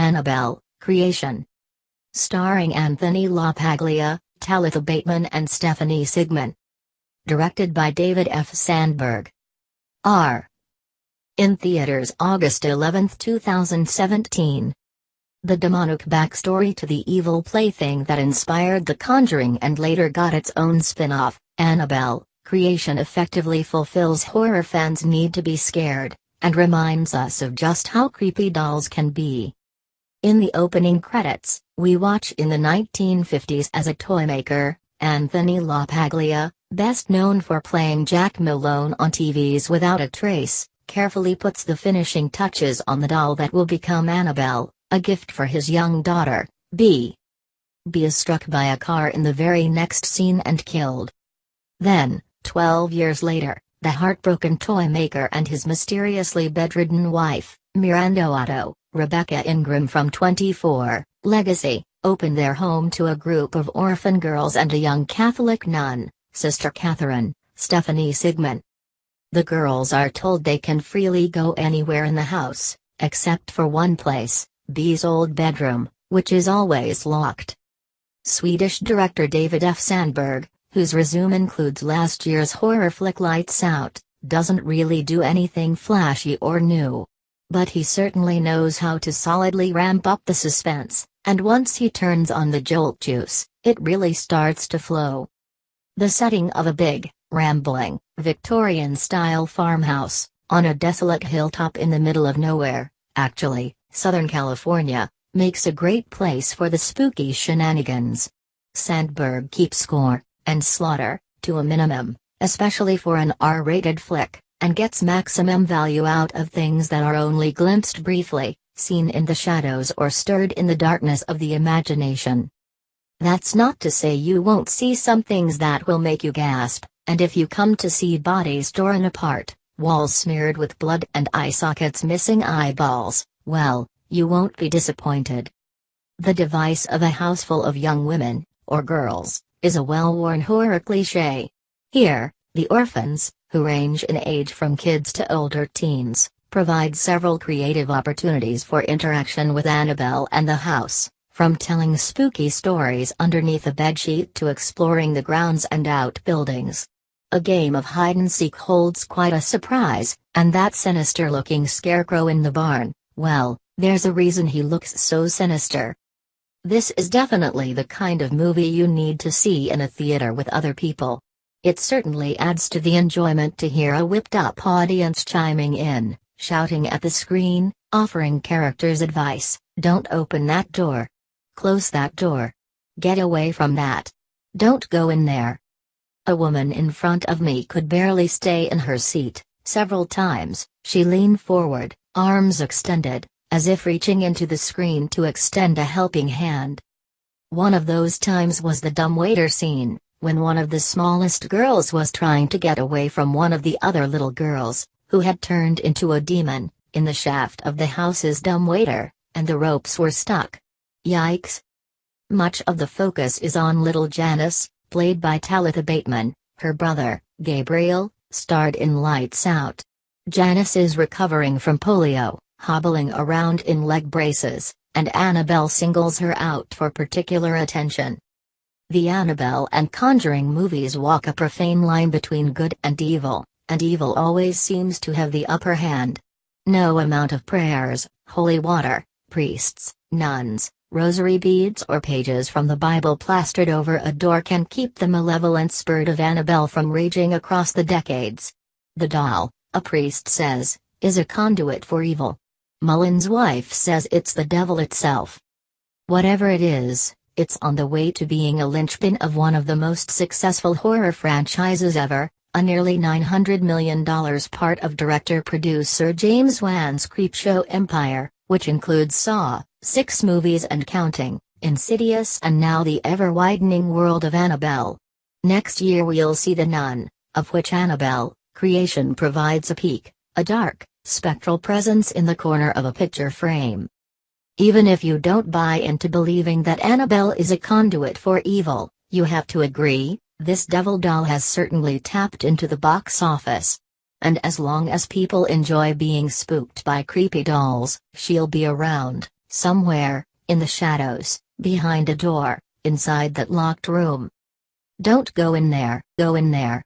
Annabelle, Creation. Starring Anthony LaPaglia, Talitha Bateman and Stephanie Sigman. Directed by David F. Sandberg. In theaters August 11, 2017. The demonic backstory to the evil plaything that inspired The Conjuring and later got its own spin-off, Annabelle, Creation effectively fulfills horror fans' need to be scared, and reminds us of just how creepy dolls can be. In the opening credits, we watch in the 1950s as a toymaker, Anthony LaPaglia, best known for playing Jack Malone on TV's Without a Trace, carefully puts the finishing touches on the doll that will become Annabelle, a gift for his young daughter, B. B is struck by a car in the very next scene and killed. Then, 12 years later, the heartbroken toymaker and his mysteriously bedridden wife, Mirando Otto, Rebecca Ingram from 24, Legacy, open their home to a group of orphan girls and a young Catholic nun, Sister Catherine, Stephanie Sigman. The girls are told they can freely go anywhere in the house, except for one place, B's old bedroom, which is always locked. Swedish director David F. Sandberg, whose resume includes last year's horror flick Lights Out, doesn't really do anything flashy or new. But he certainly knows how to solidly ramp up the suspense, and once he turns on the jolt juice, it really starts to flow. The setting of a big, rambling, Victorian-style farmhouse, on a desolate hilltop in the middle of nowhere, actually, Southern California, makes a great place for the spooky shenanigans. Sandberg keeps gore and slaughter to a minimum, especially for an R-rated flick, and gets maximum value out of things that are only glimpsed briefly, seen in the shadows or stirred in the darkness of the imagination. That's not to say you won't see some things that will make you gasp, and if you come to see bodies torn apart, walls smeared with blood and eye sockets missing eyeballs, well, you won't be disappointed. The device of a house full of young women, or girls, is a well-worn horror cliché. Here, the orphans, who range in age from kids to older teens, provide several creative opportunities for interaction with Annabelle and the house, from telling spooky stories underneath a bedsheet to exploring the grounds and outbuildings. A game of hide-and-seek holds quite a surprise, and that sinister-looking scarecrow in the barn, well, there's a reason he looks so sinister. This is definitely the kind of movie you need to see in a theater with other people. It certainly adds to the enjoyment to hear a whipped-up audience chiming in, shouting at the screen, offering characters advice: don't open that door. Close that door. Get away from that. Don't go in there. A woman in front of me could barely stay in her seat. Several times, she leaned forward, arms extended, as if reaching into the screen to extend a helping hand. One of those times was the dumbwaiter scene, when one of the smallest girls was trying to get away from one of the other little girls, who had turned into a demon, in the shaft of the house's dumbwaiter, and the ropes were stuck. Yikes. Much of the focus is on little Janice, played by Talitha Bateman. Her brother, Gabriel, starred in Lights Out. Janice is recovering from polio, hobbling around in leg braces, and Annabelle singles her out for particular attention. The Annabelle and Conjuring movies walk a profane line between good and evil always seems to have the upper hand. No amount of prayers, holy water, priests, nuns, rosary beads or pages from the Bible plastered over a door can keep the malevolent spirit of Annabelle from raging across the decades. The doll, a priest says, is a conduit for evil. Mullen's wife says it's the devil itself. Whatever it is, it's on the way to being a linchpin of one of the most successful horror franchises ever, a nearly $900 million part of director-producer James Wan's Creepshow empire, which includes Saw, 6 movies and counting, Insidious and now the ever-widening world of Annabelle. Next year we'll see The Nun, of which Annabelle, Creation provides a peek, a dark, spectral presence in the corner of a picture frame. Even if you don't buy into believing that Annabelle is a conduit for evil, you have to agree, this devil doll has certainly tapped into the box office. And as long as people enjoy being spooked by creepy dolls, she'll be around, Somewhere, in the shadows, behind a door, inside that locked room. Don't go in there, go in there.